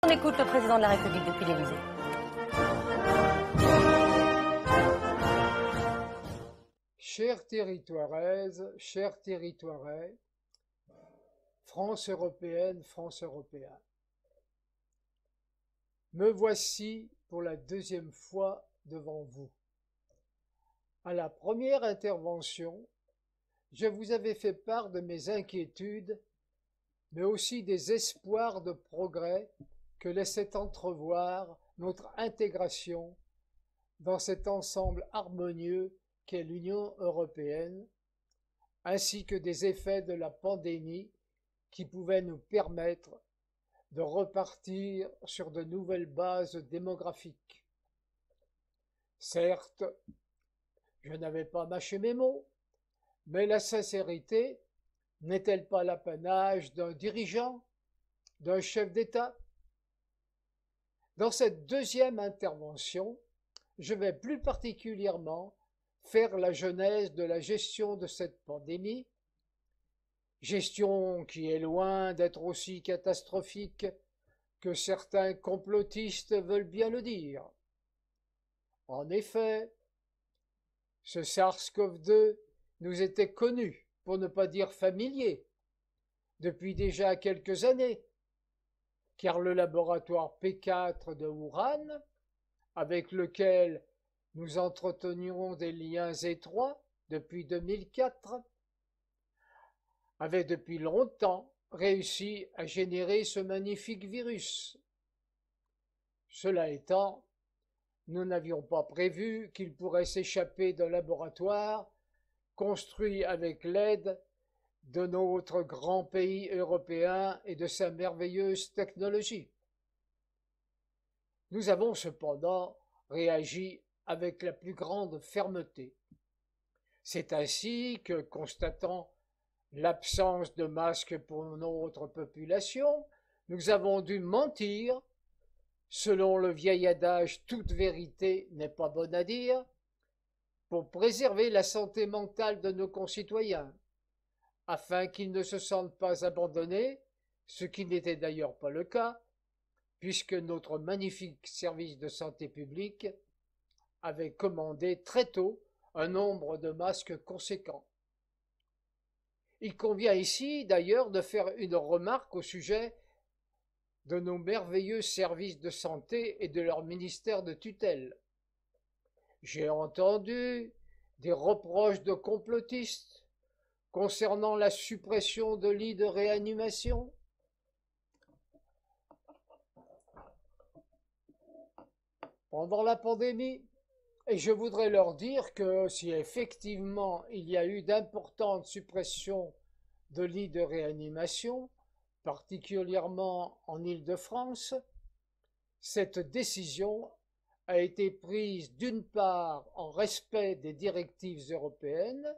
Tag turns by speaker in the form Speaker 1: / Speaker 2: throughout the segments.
Speaker 1: On écoute le président de la République depuis l'Élysée.
Speaker 2: Chères territoiraises, chers territoirais, France européenne, France européen. Me voici pour la deuxième fois devant vous. À la première intervention, je vous avais fait part de mes inquiétudes, mais aussi des espoirs de progrès que laissait entrevoir notre intégration dans cet ensemble harmonieux qu'est l'Union européenne, ainsi que des effets de la pandémie qui pouvaient nous permettre de repartir sur de nouvelles bases démographiques. Certes, je n'avais pas mâché mes mots, mais la sincérité n'est-elle pas l'apanage d'un dirigeant, d'un chef d'État? Dans cette deuxième intervention, je vais plus particulièrement faire la genèse de la gestion de cette pandémie, gestion qui est loin d'être aussi catastrophique que certains complotistes veulent bien le dire. En effet, ce SARS-CoV-2 nous était connu, pour ne pas dire familier, depuis déjà quelques années, car le laboratoire P4 de Wuhan, avec lequel nous entretenions des liens étroits depuis 2004, avait depuis longtemps réussi à générer ce magnifique virus. Cela étant, nous n'avions pas prévu qu'il pourrait s'échapper d'un laboratoire construit avec l'aide de notre grand pays européen et de sa merveilleuse technologie. Nous avons cependant réagi avec la plus grande fermeté. C'est ainsi que, constatant l'absence de masques pour notre population, nous avons dû mentir, selon le vieil adage « toute vérité n'est pas bonne à dire », pour préserver la santé mentale de nos concitoyens, afin qu'ils ne se sentent pas abandonnés, ce qui n'était d'ailleurs pas le cas, puisque notre magnifique service de santé publique avait commandé très tôt un nombre de masques conséquent. Il convient ici d'ailleurs de faire une remarque au sujet de nos merveilleux services de santé et de leur ministère de tutelle. J'ai entendu des reproches de complotistes concernant la suppression de lits de réanimation. Pendant la pandémie, et je voudrais leur dire que si effectivement il y a eu d'importantes suppressions de lits de réanimation, particulièrement en Île-de-France, cette décision a été prise d'une part en respect des directives européennes,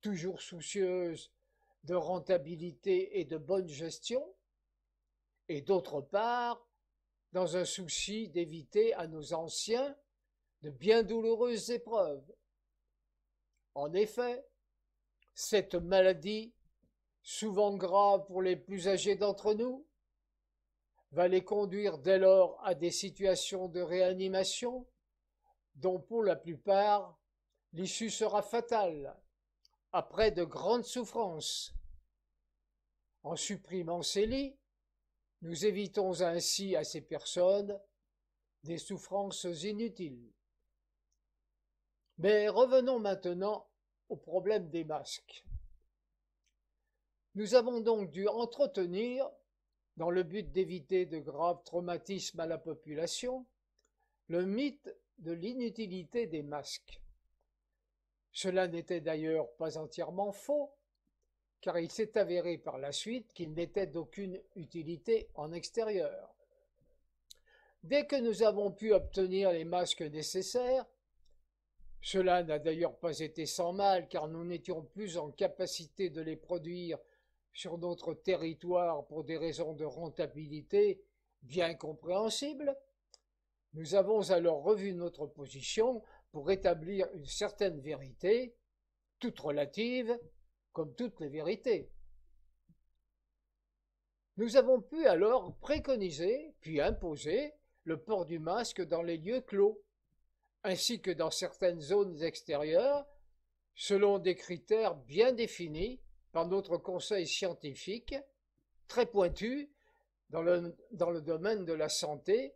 Speaker 2: toujours soucieuses de rentabilité et de bonne gestion, et d'autre part dans un souci d'éviter à nos anciens de bien douloureuses épreuves. En effet, cette maladie, souvent grave pour les plus âgés d'entre nous, va les conduire dès lors à des situations de réanimation dont pour la plupart l'issue sera fatale, après de grandes souffrances. En supprimant ces lits, nous évitons ainsi à ces personnes des souffrances inutiles. Mais revenons maintenant au problème des masques. Nous avons donc dû entretenir, dans le but d'éviter de graves traumatismes à la population, le mythe de l'inutilité des masques. Cela n'était d'ailleurs pas entièrement faux, car il s'est avéré par la suite qu'ils n'étaient d'aucune utilité en extérieur. Dès que nous avons pu obtenir les masques nécessaires, cela n'a d'ailleurs pas été sans mal, car nous n'étions plus en capacité de les produire sur notre territoire pour des raisons de rentabilité bien compréhensibles, nous avons alors revu notre position pour rétablir une certaine vérité, toute relative, comme toutes les vérités. Nous avons pu alors préconiser, puis imposer, le port du masque dans les lieux clos, ainsi que dans certaines zones extérieures, selon des critères bien définis par notre conseil scientifique, très pointu dans le domaine de la santé,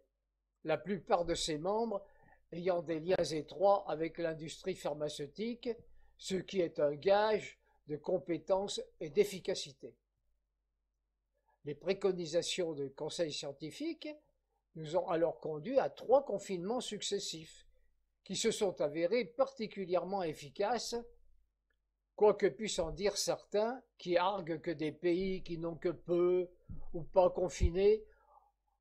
Speaker 2: la plupart de ses membres ayant des liens étroits avec l'industrie pharmaceutique, ce qui est un gage de compétence et d'efficacité. Les préconisations du conseil scientifique nous ont alors conduits à 3 confinements successifs, qui se sont avérés particulièrement efficaces, quoique puissent en dire certains qui arguent que des pays qui n'ont que peu ou pas confinés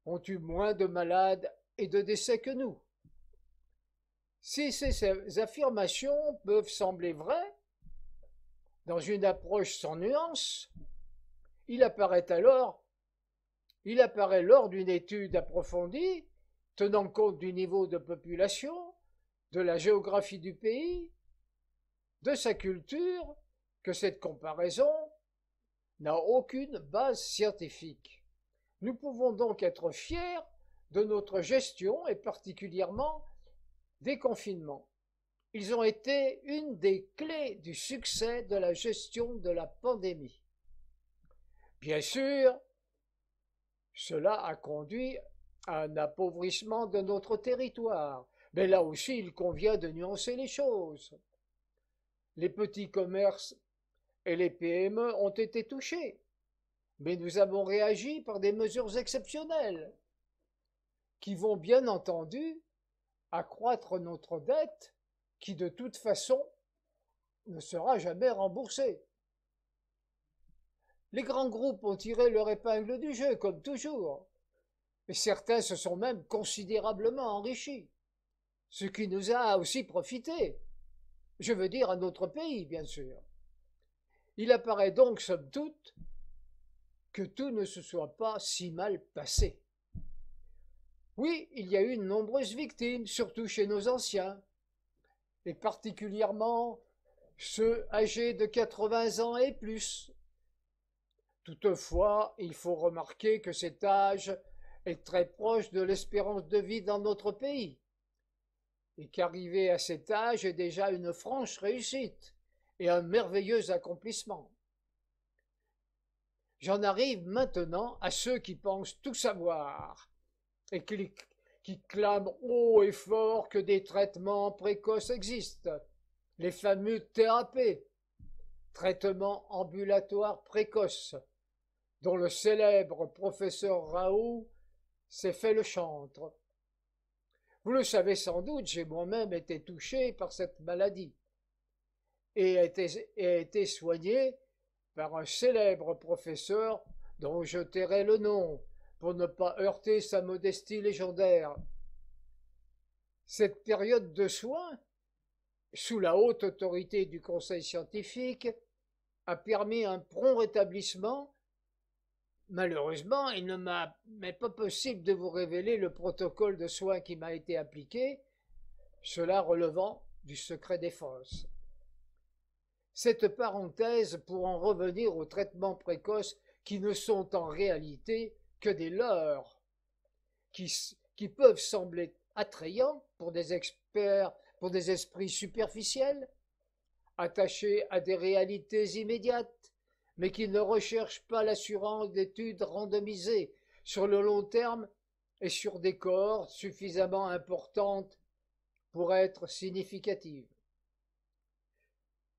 Speaker 2: ont eu moins de malades et de décès que nous. Si ces affirmations peuvent sembler vraies, dans une approche sans nuance, il apparaît lors d'une étude approfondie, tenant compte du niveau de population, de la géographie du pays, de sa culture, que cette comparaison n'a aucune base scientifique. Nous pouvons donc être fiers de notre gestion et particulièrement des confinements. Ils ont été une des clés du succès de la gestion de la pandémie. Bien sûr, cela a conduit à un appauvrissement de notre territoire, mais là aussi il convient de nuancer les choses. Les petits commerces et les PME ont été touchés, mais nous avons réagi par des mesures exceptionnelles qui vont bien entendu accroître notre dette qui de toute façon ne sera jamais remboursée. Les grands groupes ont tiré leur épingle du jeu, comme toujours, et certains se sont même considérablement enrichis, ce qui nous a aussi profité, je veux dire à notre pays, bien sûr. Il apparaît donc, somme toute, que tout ne se soit pas si mal passé. Oui, il y a eu de nombreuses victimes, surtout chez nos anciens, et particulièrement ceux âgés de 80 ans et plus. Toutefois, il faut remarquer que cet âge est très proche de l'espérance de vie dans notre pays, et qu'arriver à cet âge est déjà une franche réussite et un merveilleux accomplissement. J'en arrive maintenant à ceux qui pensent tout savoir et qui clament haut et fort que des traitements précoces existent, les fameux TAP, traitements ambulatoires précoces, dont le célèbre professeur Raoult s'est fait le chantre. Vous le savez sans doute, j'ai moi-même été touché par cette maladie et a été soigné par un célèbre professeur dont je tairai le nom pour ne pas heurter sa modestie légendaire. Cette période de soins, sous la haute autorité du conseil scientifique, a permis un prompt rétablissement. Malheureusement, il ne m'est pas possible de vous révéler le protocole de soins qui m'a été appliqué, cela relevant du secret défense. Cette parenthèse pour en revenir aux traitements précoces qui ne sont en réalité que des leurres, qui peuvent sembler attrayants pour des experts, pour des esprits superficiels, attachés à des réalités immédiates, mais qui ne recherchent pas l'assurance d'études randomisées sur le long terme et sur des cohortes suffisamment importantes pour être significatives.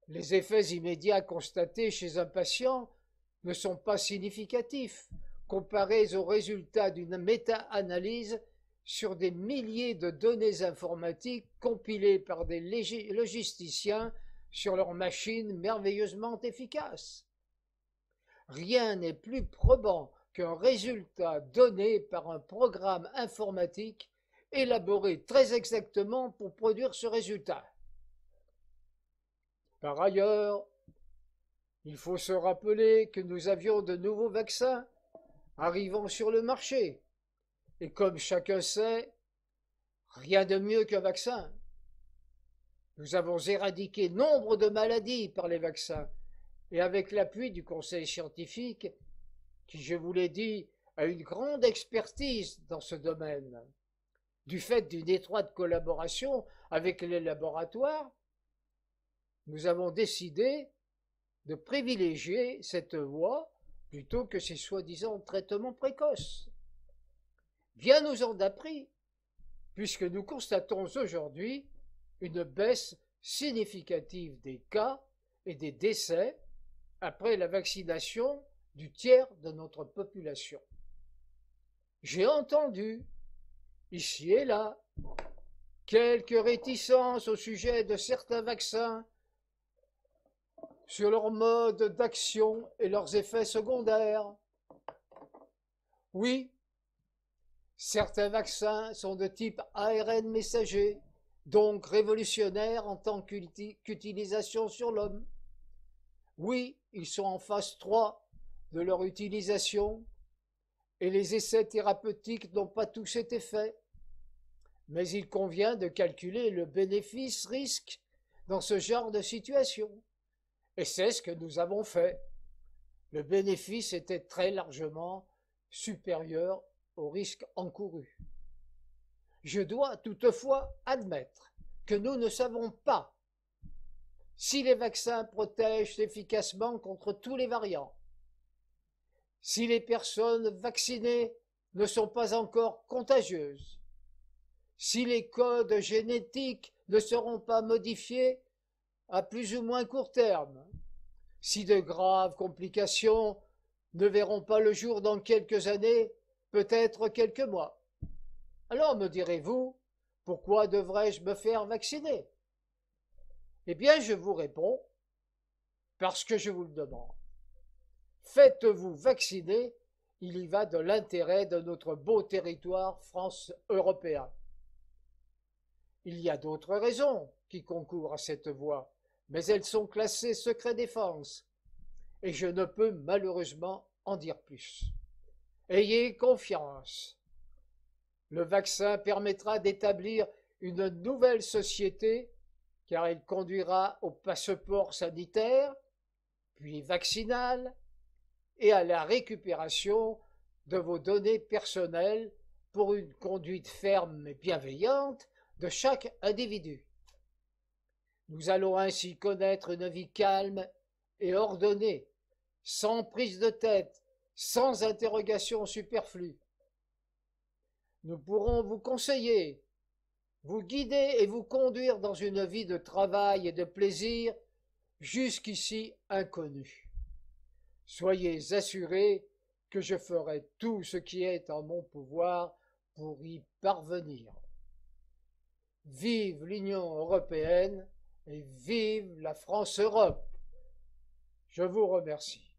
Speaker 2: Les effets immédiats constatés chez un patient ne sont pas significatifs comparés aux résultats d'une méta-analyse sur des milliers de données informatiques compilées par des logisticiens sur leurs machines merveilleusement efficaces. Rien n'est plus probant qu'un résultat donné par un programme informatique élaboré très exactement pour produire ce résultat. Par ailleurs, il faut se rappeler que nous avions de nouveaux vaccins arrivant sur le marché. Et comme chacun sait, rien de mieux qu'un vaccin. Nous avons éradiqué nombre de maladies par les vaccins, et avec l'appui du conseil scientifique, qui, je vous l'ai dit, a une grande expertise dans ce domaine, du fait d'une étroite collaboration avec les laboratoires, nous avons décidé de privilégier cette voie plutôt que ces soi-disant traitements précoces. Bien nous en a pris, puisque nous constatons aujourd'hui une baisse significative des cas et des décès après la vaccination du tiers de notre population. J'ai entendu, ici et là, quelques réticences au sujet de certains vaccins, sur leur mode d'action et leurs effets secondaires. Oui, certains vaccins sont de type ARN messager, donc révolutionnaires en tant qu'utilisation sur l'homme. Oui, ils sont en phase 3 de leur utilisation et les essais thérapeutiques n'ont pas tous été faits. Mais il convient de calculer le bénéfice-risque dans ce genre de situation. Et c'est ce que nous avons fait. Le bénéfice était très largement supérieur au risque encouru. Je dois toutefois admettre que nous ne savons pas si les vaccins protègent efficacement contre tous les variants, si les personnes vaccinées ne sont pas encore contagieuses, si les codes génétiques ne seront pas modifiés à plus ou moins court terme, si de graves complications ne verront pas le jour dans quelques années, peut-être quelques mois. Alors me direz-vous, pourquoi devrais-je me faire vacciner? Eh bien, je vous réponds, parce que je vous le demande. Faites-vous vacciner, il y va de l'intérêt de notre beau territoire France-européen. Il y a d'autres raisons qui concourent à cette voie, mais elles sont classées secret défense, et je ne peux malheureusement en dire plus. Ayez confiance. Le vaccin permettra d'établir une nouvelle société, car il conduira au passeport sanitaire, puis vaccinal, et à la récupération de vos données personnelles pour une conduite ferme et bienveillante de chaque individu. Nous allons ainsi connaître une vie calme et ordonnée, sans prise de tête, sans interrogation superflue. Nous pourrons vous conseiller, vous guider et vous conduire dans une vie de travail et de plaisir jusqu'ici inconnue. Soyez assurés que je ferai tout ce qui est en mon pouvoir pour y parvenir. Vive l'Union européenne et vive la France-Europe. Je vous remercie.